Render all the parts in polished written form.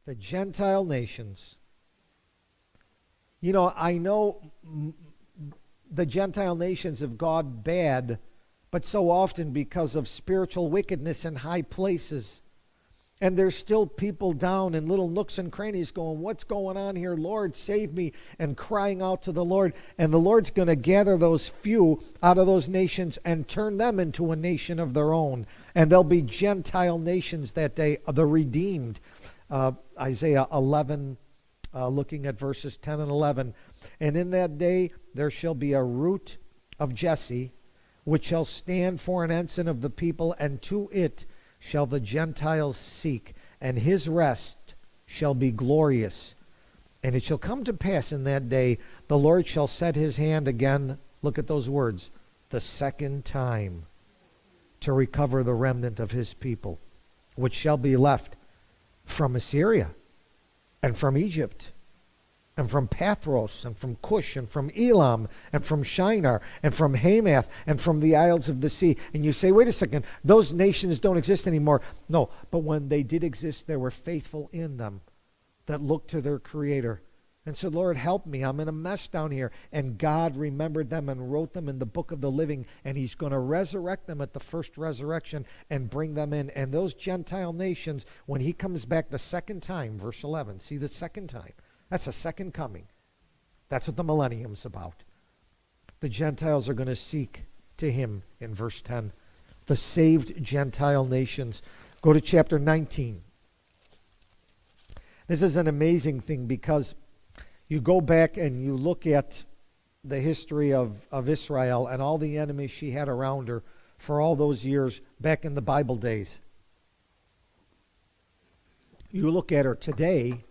The Gentile nations. You know, I know the Gentile nations have gone bad, but so often because of spiritual wickedness in high places. And there's still people down in little nooks and crannies going, what's going on here? Lord, save me, and crying out to the Lord. And the Lord's going to gather those few out of those nations and turn them into a nation of their own. And there'll be Gentile nations that day, the redeemed. Isaiah 11, looking at verses 10 and 11. And in that day there shall be a root of Jesse, which shall stand for an ensign of the people, and to it shall the Gentiles seek, and his rest shall be glorious. And it shall come to pass in that day, the Lord shall set his hand again, look at those words, the second time, to recover the remnant of his people, which shall be left from Assyria, and from Egypt, and from Pathros, and from Cush, and from Elam, and from Shinar, and from Hamath, and from the isles of the sea. And you say, wait a second, those nations don't exist anymore. No, but when they did exist, there were faithful in them that looked to their Creator and said, Lord, help me. I'm in a mess down here. And God remembered them and wrote them in the book of the living, and he's going to resurrect them at the first resurrection and bring them in. And those Gentile nations, when he comes back the second time, verse 11, see, the second time, that's a second coming. That's what the millennium's about. The Gentiles are going to seek to him in verse 10. The saved Gentile nations. Go to chapter 19. This is an amazing thing because you go back and you look at the history of Israel and all the enemies she had around her for all those years back in the Bible days. You look at her today,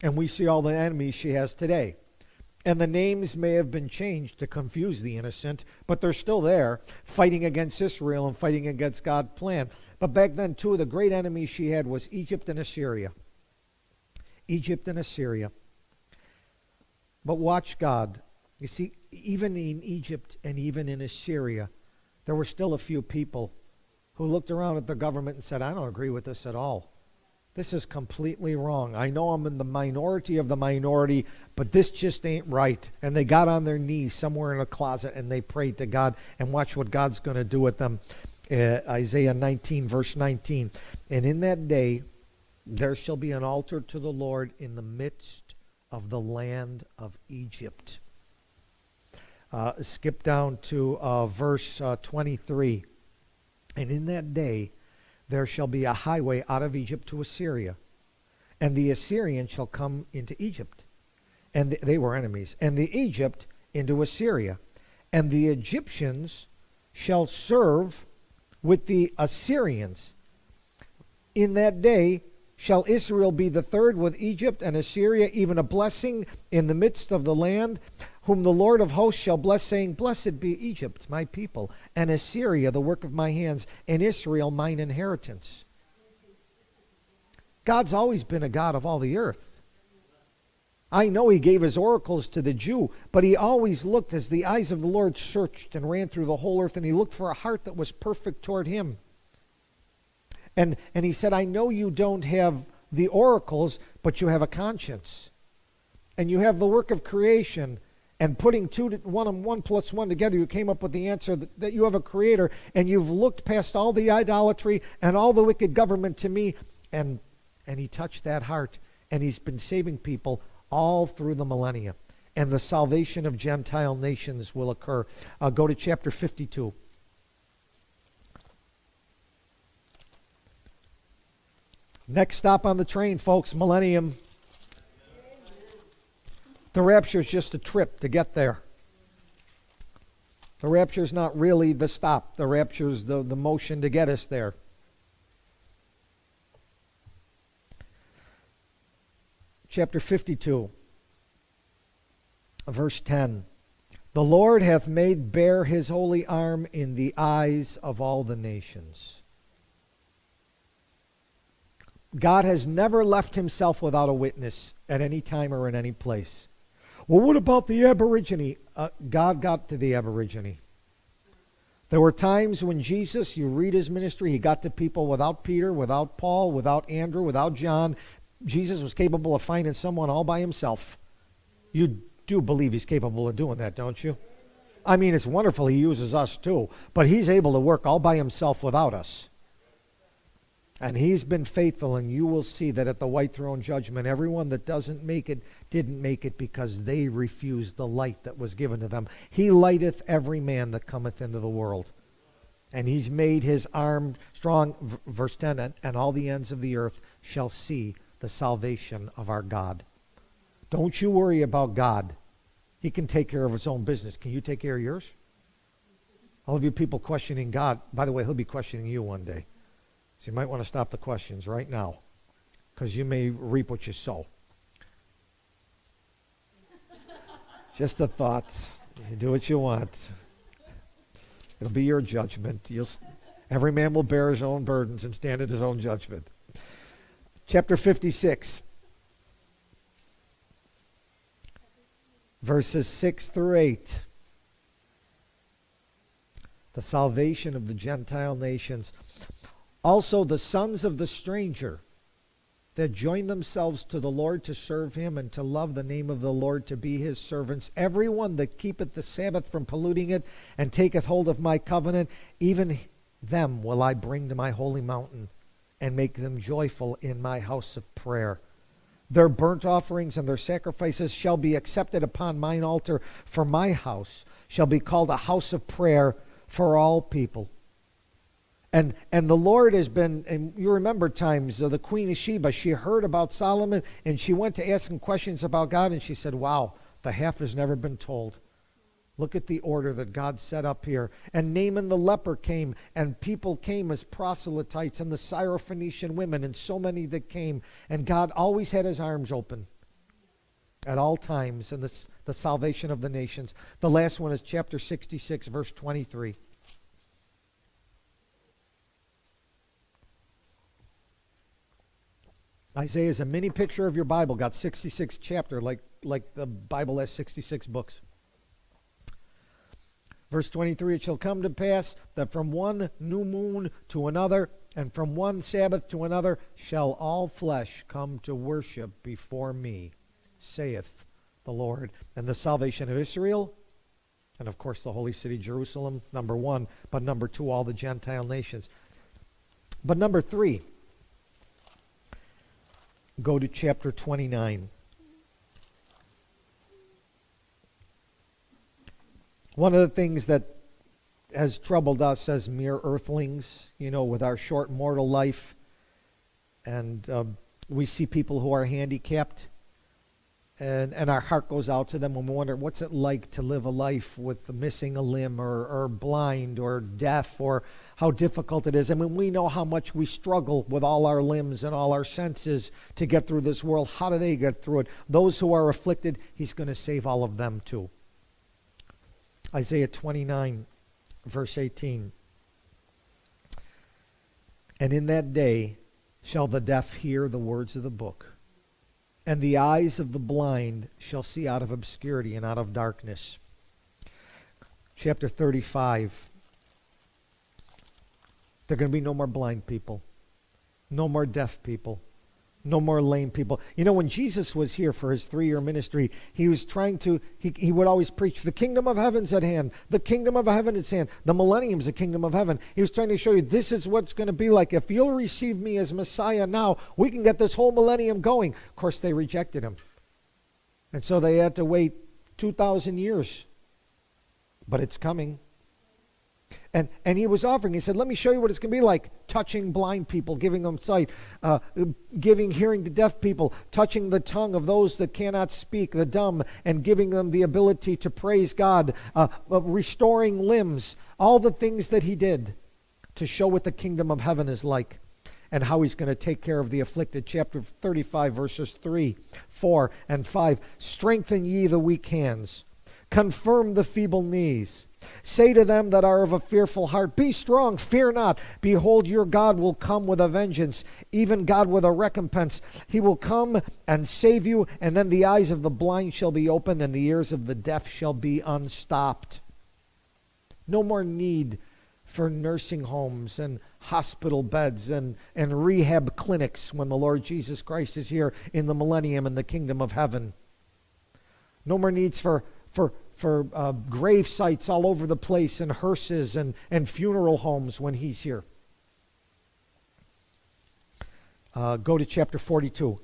and we see all the enemies she has today. And the names may have been changed to confuse the innocent, but they're still there, fighting against Israel and fighting against God's plan. But back then, two of the great enemies she had was Egypt and Assyria. Egypt and Assyria. But watch God. You see, even in Egypt and even in Assyria, there were still a few people who looked around at the government and said, I don't agree with this at all. This is completely wrong. I know I'm in the minority of the minority, but this just ain't right. And they got on their knees somewhere in a closet and they prayed to God, and watch what God's going to do with them. Isaiah 19, verse 19. And in that day there shall be an altar to the Lord in the midst of the land of Egypt. Skip down to verse 23. And in that day there shall be a highway out of Egypt to Assyria, and the Assyrians shall come into Egypt, and they were enemies, and the Egypt into Assyria, and the Egyptians shall serve with the Assyrians. In that day shall Israel be the third with Egypt and Assyria, even a blessing in the midst of the land, whom the Lord of hosts shall bless, saying, Blessed be Egypt, my people, and Assyria, the work of my hands, and Israel, mine inheritance. God's always been a God of all the earth. I know he gave his oracles to the Jew, but he always looked as the eyes of the Lord searched and ran through the whole earth, and he looked for a heart that was perfect toward him. And he said, I know you don't have the oracles, but you have a conscience. And you have the work of creation. And putting one and one plus one together, you came up with the answer that you have a creator, and you've looked past all the idolatry and all the wicked government to me. And he touched that heart, and he's been saving people all through the millennia. And the salvation of Gentile nations will occur. Go to chapter 52. Next stop on the train, folks, millennium. The rapture is just a trip to get there. The rapture is not really the stop. The rapture is the motion to get us there. Chapter 52, verse 10. The Lord hath made bare his holy arm in the eyes of all the nations. God has never left himself without a witness at any time or in any place. Well, what about the Aborigine? God got to the Aborigine. There were times when Jesus, you read his ministry, he got to people without Peter, without Paul, without Andrew, without John. Jesus was capable of finding someone all by himself. You do believe he's capable of doing that, don't you? I mean, it's wonderful he uses us too, but he's able to work all by himself without us. And he's been faithful, and you will see that at the white throne judgment, everyone that doesn't make it didn't make it because they refused the light that was given to them. He lighteth every man that cometh into the world. And he's made his arm strong, verse 10, and all the ends of the earth shall see the salvation of our God. Don't you worry about God. He can take care of his own business. Can you take care of yours? All of you people questioning God, by the way, he'll be questioning you one day. So you might want to stop the questions right now, because you may reap what you sow. Just a thought. You do what you want. It'll be your judgment. Every man will bear his own burdens and stand at his own judgment. Chapter 56. Verses 6 through 8. The salvation of the Gentile nations. Also the sons of the stranger that join themselves to the Lord to serve him and to love the name of the Lord, to be his servants. Everyone that keepeth the Sabbath from polluting it and taketh hold of my covenant, even them will I bring to my holy mountain and make them joyful in my house of prayer. Their burnt offerings and their sacrifices shall be accepted upon mine altar, for my house shall be called a house of prayer for all people. And the Lord has been, and you remember times, the Queen of Sheba, she heard about Solomon, and she went to ask him questions about God, and she said, wow, the half has never been told. Look at the order that God set up here. And Naaman the leper came, and people came as proselytes, and the Syrophoenician women, and so many that came. And God always had his arms open at all times, and the salvation of the nations. The last one is chapter 66, verse 23. Isaiah is a mini picture of your Bible, got 66 chapters, like the Bible has 66 books. Verse 23, it shall come to pass that from one new moon to another, and from one Sabbath to another, shall all flesh come to worship before me, saith the Lord. And the salvation of Israel, and of course the holy city Jerusalem, number one, but number two, all the Gentile nations. But number three, go to chapter 29. One of the things that has troubled us as mere earthlings, with our short mortal life, and we see people who are handicapped, and our heart goes out to them, and we wonder, what's it like to live a life with missing a limb, or blind, or deaf, or how difficult it is. I mean, we know how much we struggle with all our limbs and all our senses to get through this world. How do they get through it? Those who are afflicted, he's going to save all of them too. Isaiah 29, verse 18. And in that day shall the deaf hear the words of the book, and the eyes of the blind shall see out of obscurity and out of darkness. Chapter 35. There are going to be no more blind people, no more deaf people, no more lame people. When Jesus was here for his 3-year ministry, he was trying to, he would always preach, the kingdom of heaven's at hand. The kingdom of heaven is at hand. The millennium's the kingdom of heaven. He was trying to show you, this is what's going to be like. If you'll receive me as Messiah now, we can get this whole millennium going. Of course, they rejected him. And so they had to wait 2,000 years. But it's coming. And he was offering, he said, let me show you what it's going to be like, touching blind people, giving them sight, giving hearing to deaf people, touching the tongue of those that cannot speak, the dumb, and giving them the ability to praise God, restoring limbs, all the things that he did to show what the kingdom of heaven is like and how he's going to take care of the afflicted. Chapter 35, verses 3, 4, and 5. Strengthen ye the weak hands, confirm the feeble knees. Say to them that are of a fearful heart, be strong, fear not. Behold, your God will come with a vengeance, even God with a recompense. He will come and save you, and then the eyes of the blind shall be opened, and the ears of the deaf shall be unstopped. No more need for nursing homes and hospital beds and rehab clinics when the Lord Jesus Christ is here in the millennium in the kingdom of heaven. No more needs for grave sites all over the place and hearses and funeral homes when he's here. Go to chapter 42.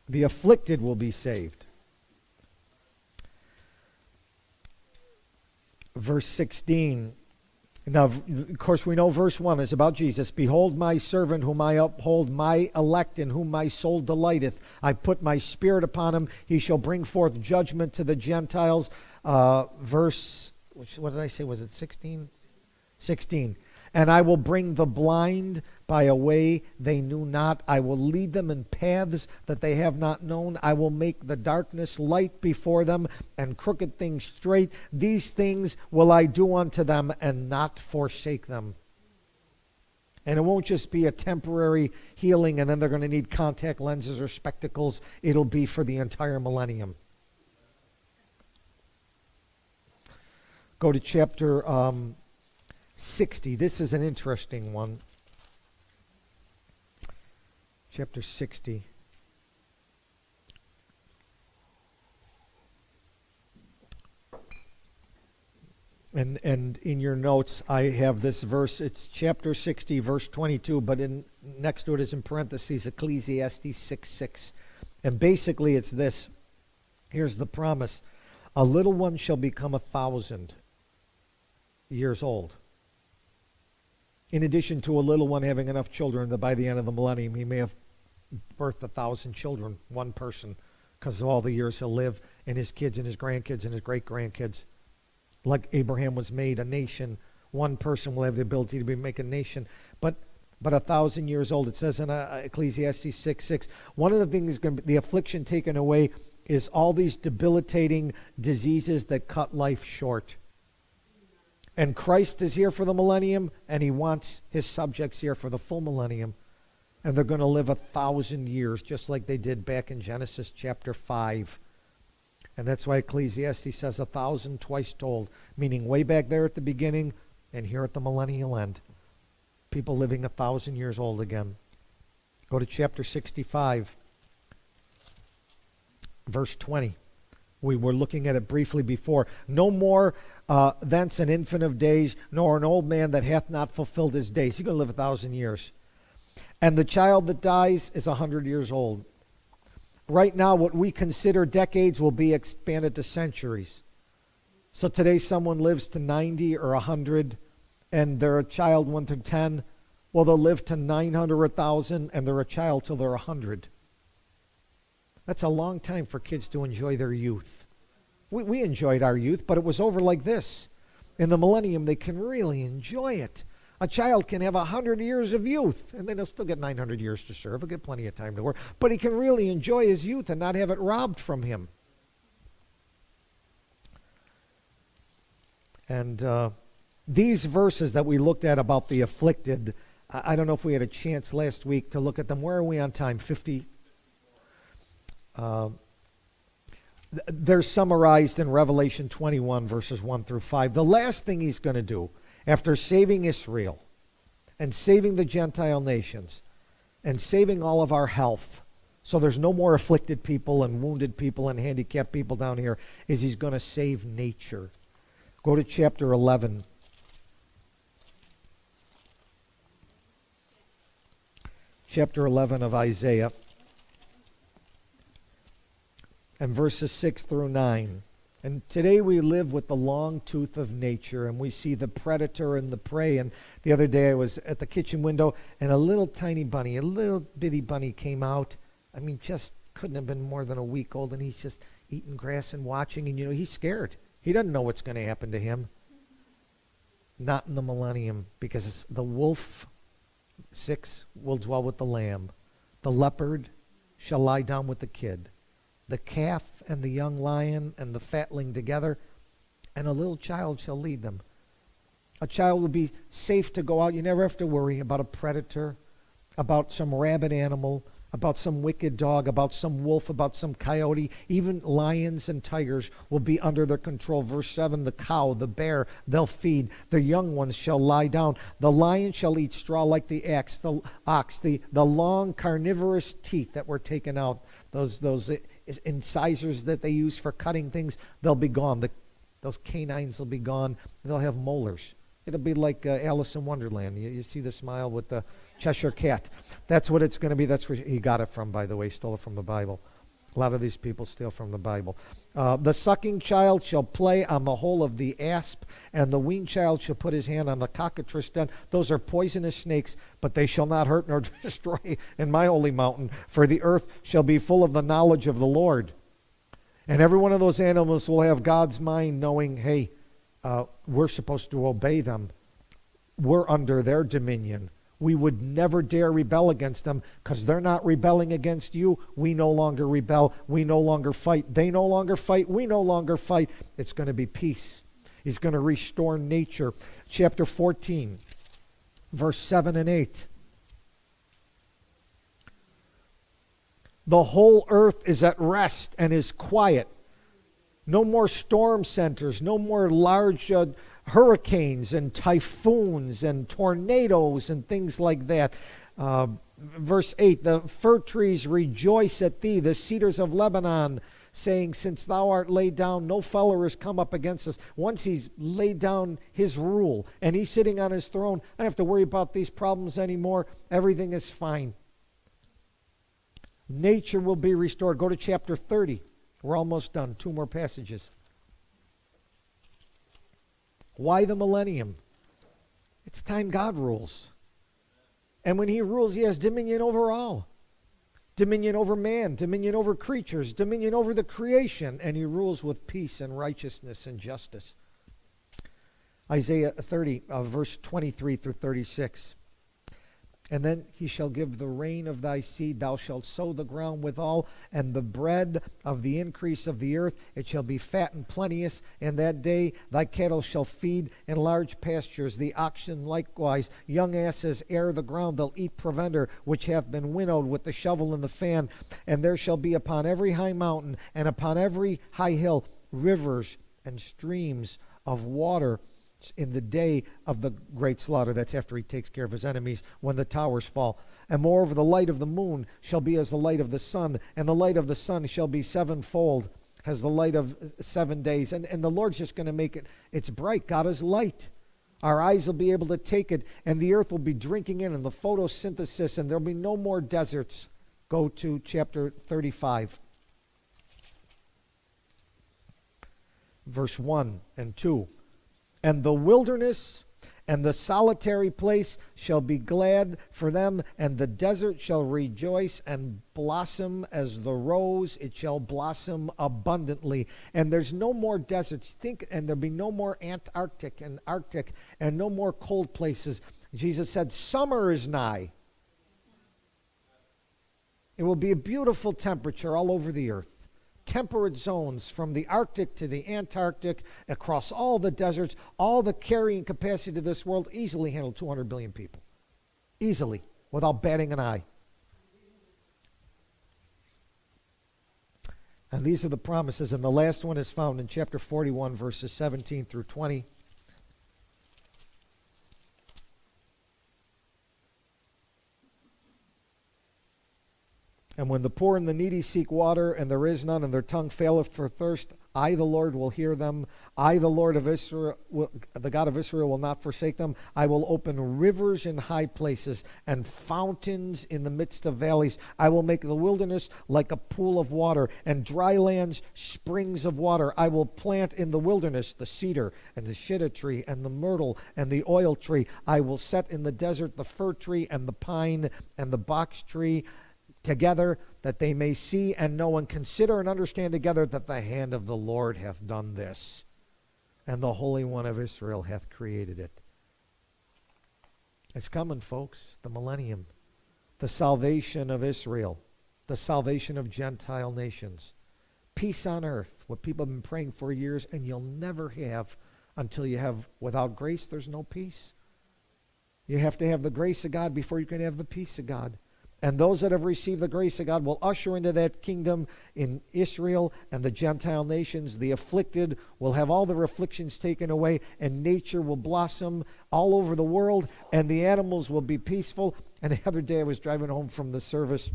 The afflicted will be saved. Verse 16. Now, of course, we know verse 1 is about Jesus. Behold my servant whom I uphold, my elect in whom my soul delighteth. I put my spirit upon him. He shall bring forth judgment to the Gentiles. Verse, what did I say? Was it 16? 16. And I will bring the blind by a way they knew not. I will lead them in paths that they have not known. I will make the darkness light before them and crooked things straight. These things will I do unto them and not forsake them. And it won't just be a temporary healing and then they're going to need contact lenses or spectacles. It'll be for the entire millennium. Go to chapter 60. This is an interesting one. Chapter 60. And in your notes, I have this verse. It's chapter 60, verse 22, but next to it is in parentheses, Ecclesiastes 6:6. And basically it's this. Here's the promise. A little one shall become 1,000 years old. In addition to a little one having enough children that by the end of the millennium he may have birthed 1,000 children, one person, because of all the years he'll live, and his kids and his grandkids and his great-grandkids. Like Abraham was made a nation, one person will have the ability to make a nation. But 1,000 years old, it says in Ecclesiastes 6:6, one of the things going to be the affliction taken away is all these debilitating diseases that cut life short. And Christ is here for the millennium, and he wants his subjects here for the full millennium. And they're going to live 1,000 years, just like they did back in Genesis chapter 5. And that's why Ecclesiastes says 1,000 twice told, meaning way back there at the beginning and here at the millennial end. People living 1,000 years old again. Go to chapter 65, verse 20. We were looking at it briefly before. No more thence an infant of days, nor an old man that hath not fulfilled his days. He's going to live 1,000 years. And the child that dies is 100 years old. Right now, what we consider decades will be expanded to centuries. So today someone lives to 90 or 100, and they're a child 1 through 10. Well, they'll live to 900 or 1,000, and they're a child till they're 100. That's a long time for kids to enjoy their youth. We enjoyed our youth, but it was over like this. In the millennium, they can really enjoy it. A child can have 100 years of youth, and then he'll still get 900 years to serve. He'll get plenty of time to work. But he can really enjoy his youth and not have it robbed from him. And these verses that we looked at about the afflicted, I don't know if we had a chance last week to look at them. Where are we on time? 50? They're summarized in Revelation 21, verses 1 through 5. The last thing he's going to do, after saving Israel and saving the Gentile nations and saving all of our health, so there's no more afflicted people and wounded people and handicapped people down here, is he's going to save nature. Go to chapter 11. Chapter 11 of Isaiah. And verses 6 through 9. And today we live with the long tooth of nature, and we see the predator and the prey. And the other day I was at the kitchen window, and a little tiny bunny, a little bitty bunny came out. I mean, just couldn't have been more than a week old, and he's just eating grass and watching, and he's scared. He doesn't know what's going to happen to him. Not in the millennium, because the wolf, 6, will dwell with the lamb. The leopard shall lie down with the kid. The calf and the young lion and the fatling together, and a little child shall lead them. A child will be safe to go out. You never have to worry about a predator, about some rabid animal, about some wicked dog, about some wolf, about some coyote. Even lions and tigers will be under their control. Verse 7, the cow, the bear, they'll feed. Their young ones shall lie down. The lion shall eat straw like the ox. The long carnivorous teeth that were taken out, those incisors that they use for cutting things, they'll be gone. Those canines will be gone. They'll have molars. It'll be like Alice in Wonderland. You see the smile with the Cheshire Cat. That's what it's going to be. That's where he got it from, by the way. He stole it from the Bible. A lot of these people steal from the Bible. The sucking child shall play on the hole of the asp, and the weaned child shall put his hand on the cockatrice den. Those are poisonous snakes, but they shall not hurt nor destroy in my holy mountain, for the earth shall be full of the knowledge of the Lord. And every one of those animals will have God's mind, knowing, hey, we're supposed to obey them. We're under their dominion. We would never dare rebel against them because they're not rebelling against you. We no longer rebel. We no longer fight. They no longer fight. We no longer fight. It's going to be peace. He's going to restore nature. Chapter 14, verse 7 and 8. The whole earth is at rest and is quiet. No more storm centers. No more large hurricanes and typhoons and tornadoes and things like that. Verse 8, the fir trees rejoice at thee, the cedars of Lebanon, saying, since thou art laid down, no feller has come up against us. Once he's laid down his rule and he's sitting on his throne, I don't have to worry about these problems anymore. Everything is fine. Nature will be restored. Go to chapter 30. We're almost done. 2 more passages. Why the millennium? It's time God rules. And when he rules, he has dominion over all. Dominion over man, dominion over creatures, dominion over the creation. And he rules with peace and righteousness and justice. Isaiah 30, verse 23 through 36. And then he shall give the rain of thy seed. Thou shalt sow the ground withal, and the bread of the increase of the earth. It shall be fat and plenteous. In that day thy cattle shall feed in large pastures. The oxen likewise, young asses ere the ground. They'll eat provender, which hath been winnowed with the shovel and the fan. And there shall be upon every high mountain and upon every high hill rivers and streams of water in the day of the great slaughter. That's after he takes care of his enemies, when the towers fall. And moreover, the light of the moon shall be as the light of the sun, and the light of the sun shall be sevenfold, as the light of 7 days. And the Lord's just going to make it's bright. God is light. Our eyes will be able to take it, and the earth will be drinking in, and the photosynthesis, and there'll be no more deserts. Go to chapter 35, verse 1 and 2. And the wilderness and the solitary place shall be glad for them, and the desert shall rejoice and blossom as the rose. It shall blossom abundantly. And there's no more deserts. And there'll be no more Antarctic and Arctic and no more cold places. Jesus said, summer is nigh. It will be a beautiful temperature all over the earth. Temperate zones from the Arctic to the Antarctic, across all the deserts, all the carrying capacity of this world, easily handle 200 billion people. Easily, without batting an eye. And these are the promises, and the last one is found in chapter 41, verses 17 through 20. And when the poor and the needy seek water, and there is none, and their tongue faileth for thirst, I, the Lord, will hear them. I, the Lord of Israel, the God of Israel, will not forsake them. I will open rivers in high places and fountains in the midst of valleys. I will make the wilderness like a pool of water, and dry lands springs of water. I will plant in the wilderness the cedar and the shittim tree and the myrtle and the oil tree. I will set in the desert the fir tree and the pine and the box tree together, that they may see and know and consider and understand together that the hand of the Lord hath done this, and the Holy One of Israel hath created it. It's coming, folks, the millennium, the salvation of Israel, the salvation of Gentile nations, peace on earth, what people have been praying for years, and you'll never have until you have. Without grace, there's no peace. You have to have the grace of God before you can have the peace of God. And those that have received the grace of God will usher into that kingdom in Israel and the Gentile nations. The afflicted will have all their afflictions taken away, and nature will blossom all over the world, and the animals will be peaceful. And the other day I was driving home from the service,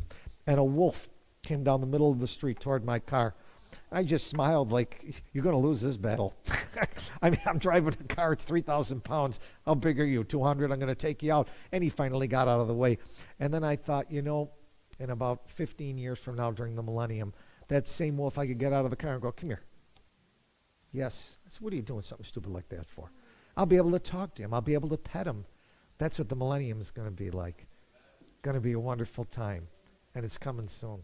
and a wolf came down the middle of the street toward my car. I just smiled like, you're going to lose this battle. I mean, I'm driving a car, it's 3,000 pounds. How big are you? 200? I'm going to take you out. And he finally got out of the way. And then I thought, in about 15 years from now during the millennium, that same wolf, I could get out of the car and go, come here. Yes. I said, what are you doing something stupid like that for? I'll be able to talk to him. I'll be able to pet him. That's what the millennium is going to be like. Going to be a wonderful time. And it's coming soon.